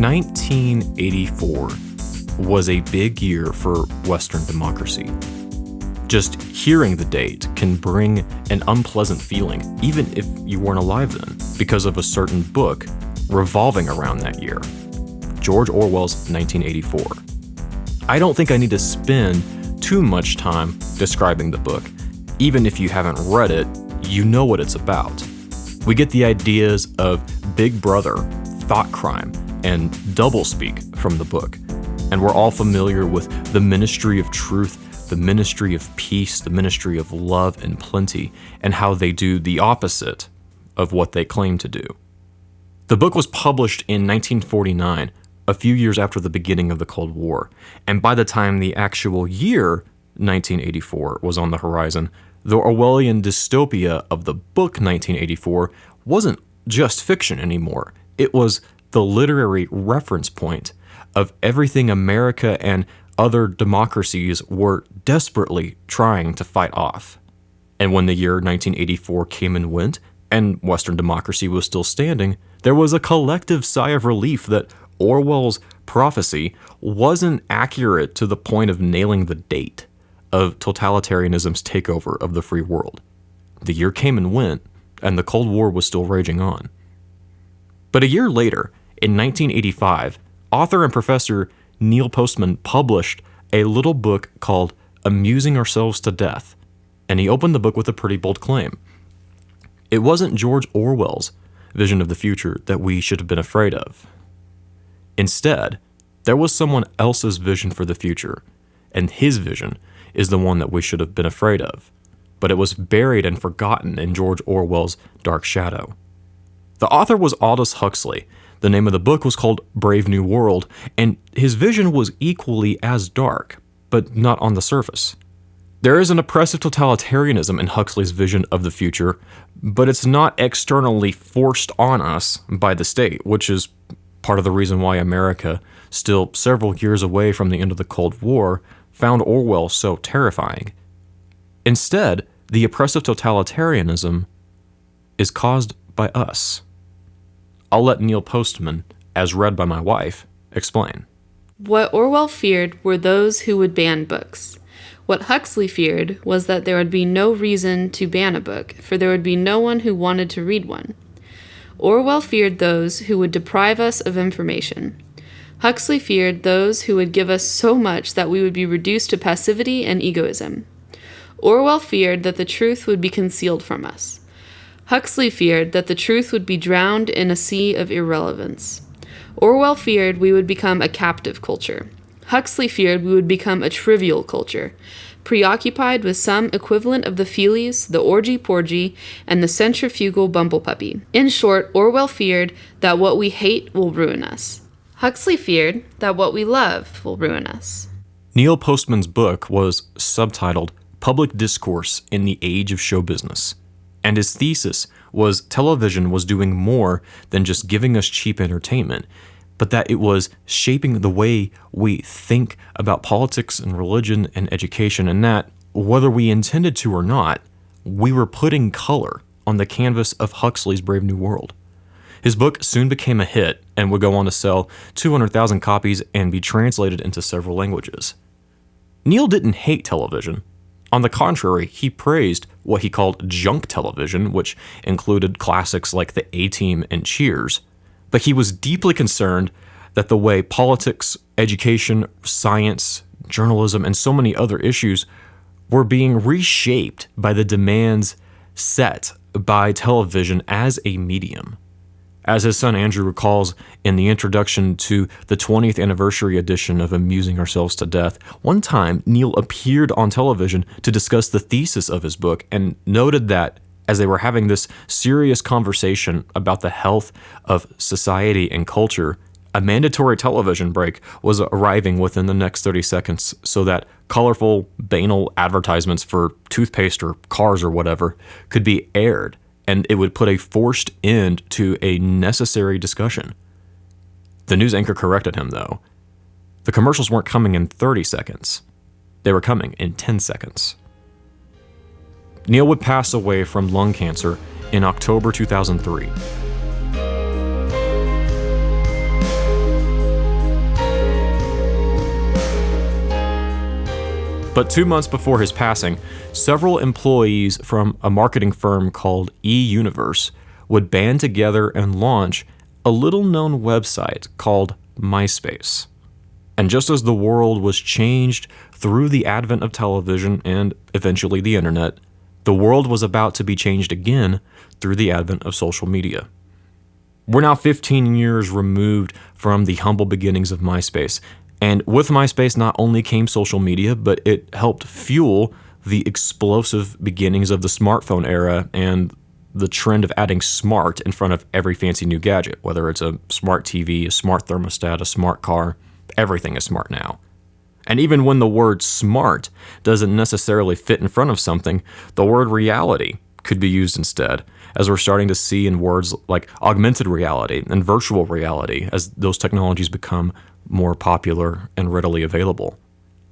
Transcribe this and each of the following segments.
1984 was a big year for Western democracy. Just hearing the date can bring an unpleasant feeling, even if you weren't alive then, because of a certain book revolving around that year. George Orwell's 1984. I don't think I need to spend too much time describing the book. Even if you haven't read it, you know what it's about. We get the ideas of Big Brother, thought crime, and doublespeak from the book. And we're all familiar with the ministry of truth, the ministry of peace, the ministry of love and plenty, and how they do the opposite of what they claim to do. The book was published in 1949, a few years after the beginning of the Cold War, and by the time the actual year 1984 was on the horizon, the Orwellian dystopia of the book 1984 wasn't just fiction anymore. It was the literary reference point of everything America and other democracies were desperately trying to fight off. And when the year 1984 came and went, and Western democracy was still standing, there was a collective sigh of relief that Orwell's prophecy wasn't accurate to the point of nailing the date of totalitarianism's takeover of the free world. The year came and went, and the Cold War was still raging on. But a year later, in 1985, author and professor Neil Postman published a little book called Amusing Ourselves to Death, and he opened the book with a pretty bold claim. It wasn't George Orwell's vision of the future that we should have been afraid of. Instead, there was someone else's vision for the future, and his vision is the one that we should have been afraid of. But it was buried and forgotten in George Orwell's dark shadow. The author was Aldous Huxley. The name of the book was called Brave New World, and his vision was equally as dark, but not on the surface. There is an oppressive totalitarianism in Huxley's vision of the future, but it's not externally forced on us by the state, which is part of the reason why America, still several years away from the end of the Cold War, found Orwell so terrifying. Instead, the oppressive totalitarianism is caused by us. I'll let Neil Postman, as read by my wife, explain. What Orwell feared were those who would ban books. What Huxley feared was that there would be no reason to ban a book, for there would be no one who wanted to read one. Orwell feared those who would deprive us of information. Huxley feared those who would give us so much that we would be reduced to passivity and egoism. Orwell feared that the truth would be concealed from us. Huxley feared that the truth would be drowned in a sea of irrelevance. Orwell feared we would become a captive culture. Huxley feared we would become a trivial culture, preoccupied with some equivalent of the feelies, the orgy-porgy, and the centrifugal bumblepuppy. In short, Orwell feared that what we hate will ruin us. Huxley feared that what we love will ruin us. Neil Postman's book was subtitled Public Discourse in the Age of Show Business, and his thesis was television was doing more than just giving us cheap entertainment, but that it was shaping the way we think about politics and religion and education, and that, whether we intended to or not, we were putting color on the canvas of Huxley's Brave New World. His book soon became a hit and would go on to sell 200,000 copies and be translated into several languages. Neil didn't hate television. On the contrary, he praised what he called junk television, which included classics like The A-Team and Cheers. But he was deeply concerned that the way politics, education, science, journalism, and so many other issues were being reshaped by the demands set by television as a medium. As his son Andrew recalls in the introduction to the 20th anniversary edition of Amusing Ourselves to Death, one time Neil appeared on television to discuss the thesis of his book and noted that as they were having this serious conversation about the health of society and culture, a mandatory television break was arriving within the next 30 seconds so that colorful, banal advertisements for toothpaste or cars or whatever could be aired, and it would put a forced end to a necessary discussion. The news anchor corrected him, though. The commercials weren't coming in 30 seconds. They were coming in 10 seconds. Neil would pass away from lung cancer in October 2003. But 2 months before his passing, several employees from a marketing firm called eUniverse would band together and launch a little-known website called MySpace. And just as the world was changed through the advent of television and eventually the internet, the world was about to be changed again through the advent of social media. We're now 15 years removed from the humble beginnings of MySpace, and with MySpace not only came social media, but it helped fuel the explosive beginnings of the smartphone era and the trend of adding smart in front of every fancy new gadget, whether it's a smart TV, a smart thermostat, a smart car. Everything is smart now. And even when the word smart doesn't necessarily fit in front of something, the word reality could be used instead, as we're starting to see in words like augmented reality and virtual reality as those technologies become more popular and readily available.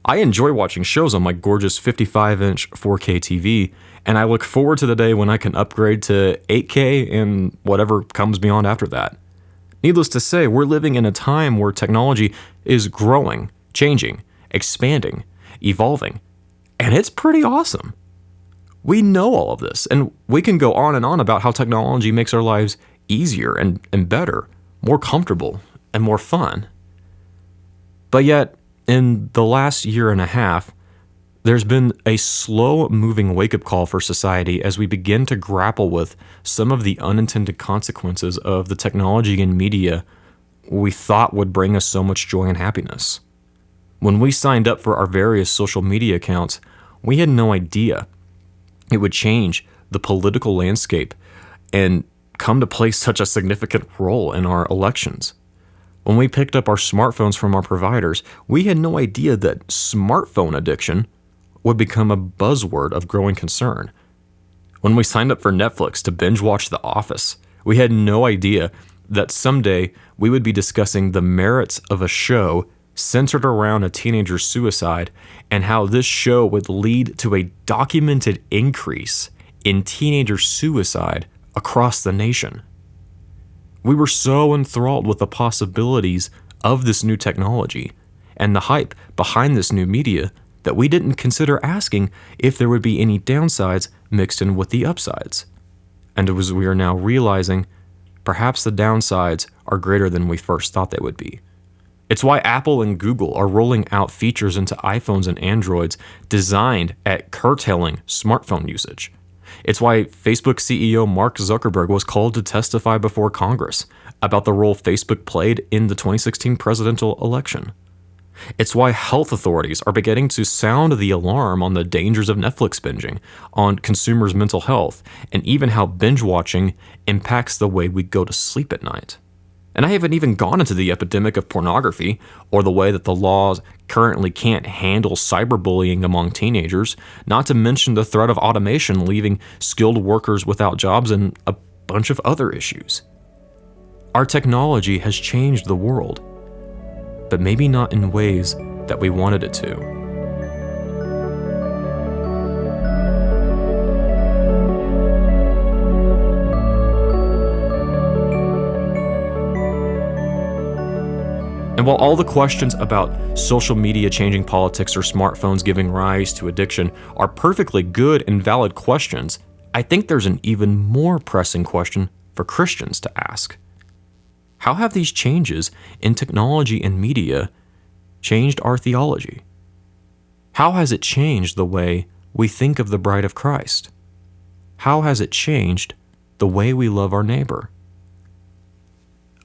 I enjoy watching shows on my gorgeous 55-inch 4K TV, and I look forward to the day when I can upgrade to 8K and whatever comes beyond after that. Needless to say, we're living in a time where technology is growing, changing, expanding, evolving, and it's pretty awesome. We know all of this, and we can go on and on about how technology makes our lives easier and better, more comfortable, and more fun. But yet, in the last year and a half, there's been a slow-moving wake-up call for society as we begin to grapple with some of the unintended consequences of the technology and media we thought would bring us so much joy and happiness. When we signed up for our various social media accounts, we had no idea it would change the political landscape and come to play such a significant role in our elections. When we picked up our smartphones from our providers, we had no idea that smartphone addiction would become a buzzword of growing concern. When we signed up for Netflix to binge watch The Office, we had no idea that someday we would be discussing the merits of a show centered around a teenager's suicide and how this show would lead to a documented increase in teenager suicide across the nation. We were so enthralled with the possibilities of this new technology and the hype behind this new media that we didn't consider asking if there would be any downsides mixed in with the upsides. And as we are now realizing, perhaps the downsides are greater than we first thought they would be. It's why Apple and Google are rolling out features into iPhones and Androids designed at curtailing smartphone usage. It's why Facebook CEO Mark Zuckerberg was called to testify before Congress about the role Facebook played in the 2016 presidential election. It's why health authorities are beginning to sound the alarm on the dangers of Netflix binging, on consumers' mental health, and even how binge watching impacts the way we go to sleep at night. And I haven't even gone into the epidemic of pornography or the way that the laws currently can't handle cyberbullying among teenagers, not to mention the threat of automation leaving skilled workers without jobs and a bunch of other issues. Our technology has changed the world, but maybe not in ways that we wanted it to. And while all the questions about social media changing politics or smartphones giving rise to addiction are perfectly good and valid questions, I think there's an even more pressing question for Christians to ask. How have these changes in technology and media changed our theology? How has it changed the way we think of the bride of Christ? How has it changed the way we love our neighbor?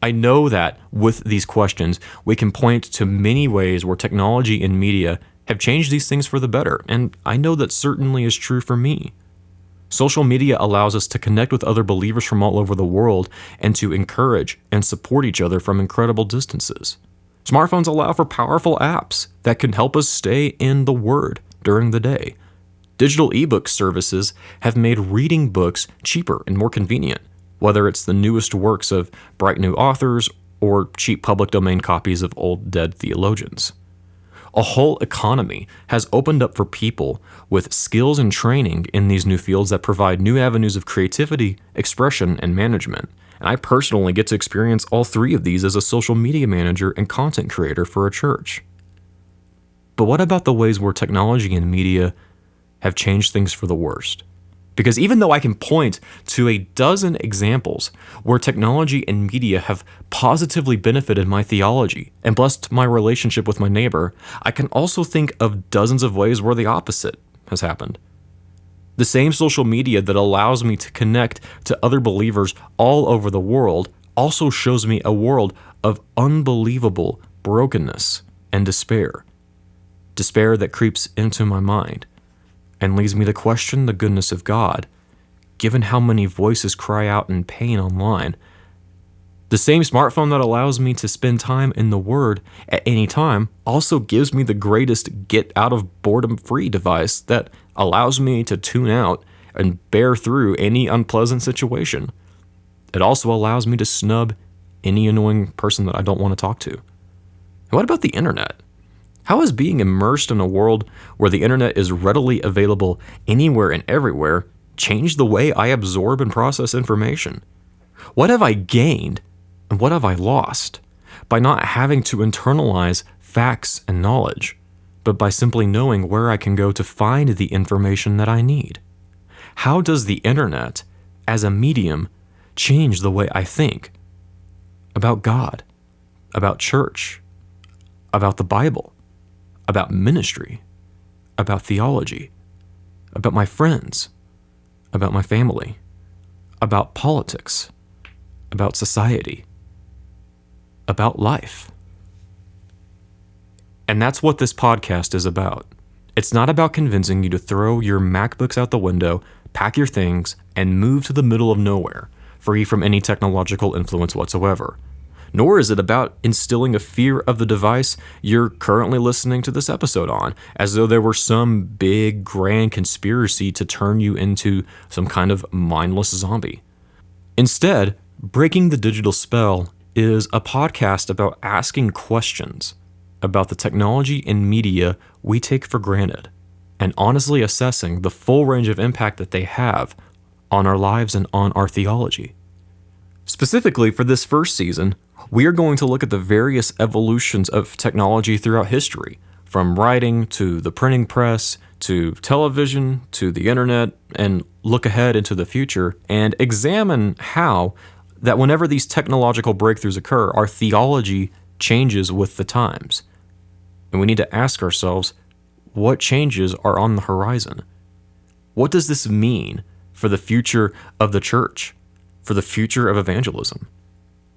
I know that with these questions, we can point to many ways where technology and media have changed these things for the better, and I know that certainly is true for me. Social media allows us to connect with other believers from all over the world and to encourage and support each other from incredible distances. Smartphones allow for powerful apps that can help us stay in the Word during the day. Digital ebook services have made reading books cheaper and more convenient, whether it's the newest works of bright new authors or cheap public domain copies of old dead theologians. A whole economy has opened up for people with skills and training in these new fields that provide new avenues of creativity, expression, and management. And I personally get to experience all three of these as a social media manager and content creator for a church. But what about the ways where technology and media have changed things for the worst? Because even though I can point to a dozen examples where technology and media have positively benefited my theology and blessed my relationship with my neighbor, I can also think of dozens of ways where the opposite has happened. The same social media that allows me to connect to other believers all over the world also shows me a world of unbelievable brokenness and despair. Despair that creeps into my mind and leads me to question the goodness of God, given how many voices cry out in pain online. The same smartphone that allows me to spend time in the Word at any time also gives me the greatest get-out-of-boredom-free device that allows me to tune out and bear through any unpleasant situation. It also allows me to snub any annoying person that I don't want to talk to. And what about the internet? How has being immersed in a world where the internet is readily available anywhere and everywhere changed the way I absorb and process information? What have I gained and what have I lost by not having to internalize facts and knowledge, but by simply knowing where I can go to find the information that I need? How does the internet, as a medium, change the way I think about God, about church, about the Bible, about ministry, about theology, about my friends, about my family, about politics, about society, about life? And that's what this podcast is about. It's not about convincing you to throw your MacBooks out the window, pack your things, and move to the middle of nowhere, free from any technological influence whatsoever. Nor is it about instilling a fear of the device you're currently listening to this episode on, as though there were some big, grand conspiracy to turn you into some kind of mindless zombie. Instead, Breaking the Digital Spell is a podcast about asking questions about the technology and media we take for granted, and honestly assessing the full range of impact that they have on our lives and on our theology. Specifically for this first season, we are going to look at the various evolutions of technology throughout history, from writing to the printing press to television to the internet, and look ahead into the future and examine how that whenever these technological breakthroughs occur, our theology changes with the times. And we need to ask ourselves, what changes are on the horizon? What does this mean for the future of the church, for the future of evangelism,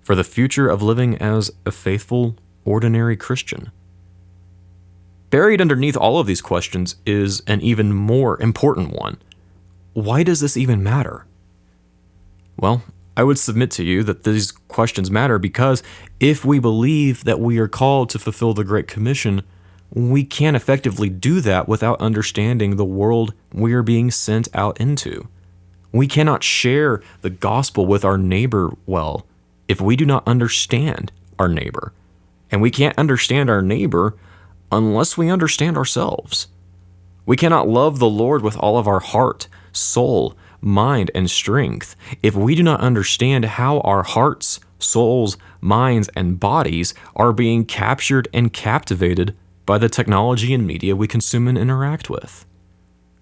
for the future of living as a faithful, ordinary Christian? Buried underneath all of these questions is an even more important one. Why does this even matter? Well, I would submit to you that these questions matter because if we believe that we are called to fulfill the Great Commission, we can't effectively do that without understanding the world we are being sent out into. We cannot share the gospel with our neighbor well if we do not understand our neighbor. And we can't understand our neighbor unless we understand ourselves. We cannot love the Lord with all of our heart, soul, mind, and strength if we do not understand how our hearts, souls, minds, and bodies are being captured and captivated by the technology and media we consume and interact with.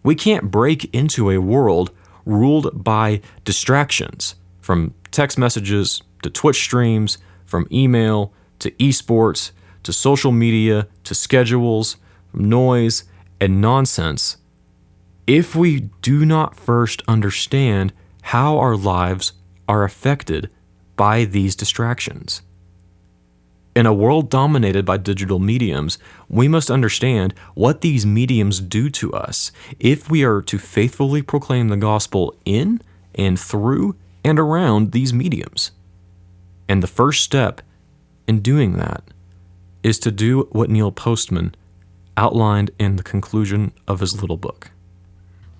We can't break into a world ruled by distractions, from text messages to Twitch streams, from email to esports to social media to schedules, noise, and nonsense, if we do not first understand how our lives are affected by these distractions. In a world dominated by digital mediums, we must understand what these mediums do to us if we are to faithfully proclaim the gospel in and through and around these mediums. And the first step in doing that is to do what Neil Postman outlined in the conclusion of his little book.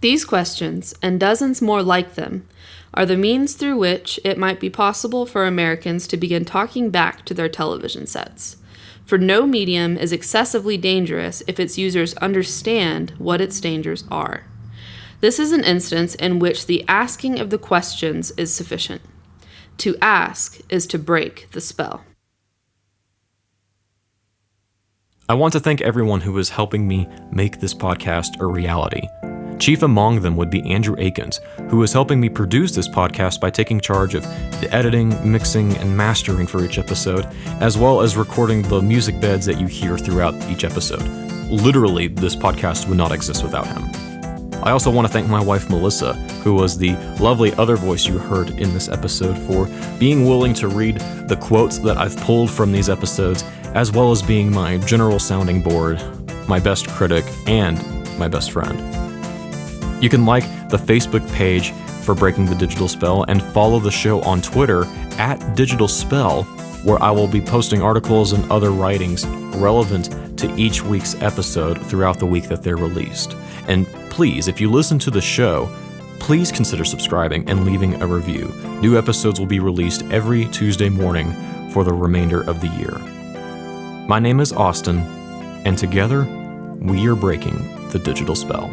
These questions, and dozens more like them, are the means through which it might be possible for Americans to begin talking back to their television sets. For no medium is excessively dangerous if its users understand what its dangers are. This is an instance in which the asking of the questions is sufficient. To ask is to break the spell. I want to thank everyone who is helping me make this podcast a reality. Chief among them would be Andrew Akins, who is helping me produce this podcast by taking charge of the editing, mixing, and mastering for each episode, as well as recording the music beds that you hear throughout each episode. Literally, this podcast would not exist without him. I also want to thank my wife, Melissa, who was the lovely other voice you heard in this episode, for being willing to read the quotes that I've pulled from these episodes, as well as being my general sounding board, my best critic, and my best friend. You can like the Facebook page for Breaking the Digital Spell and follow the show on Twitter @DigitalSpell, where I will be posting articles and other writings relevant to each week's episode throughout the week that they're released. And please, if you listen to the show, please consider subscribing and leaving a review. New episodes will be released every Tuesday morning for the remainder of the year. My name is Austin, and together, we are breaking the digital spell.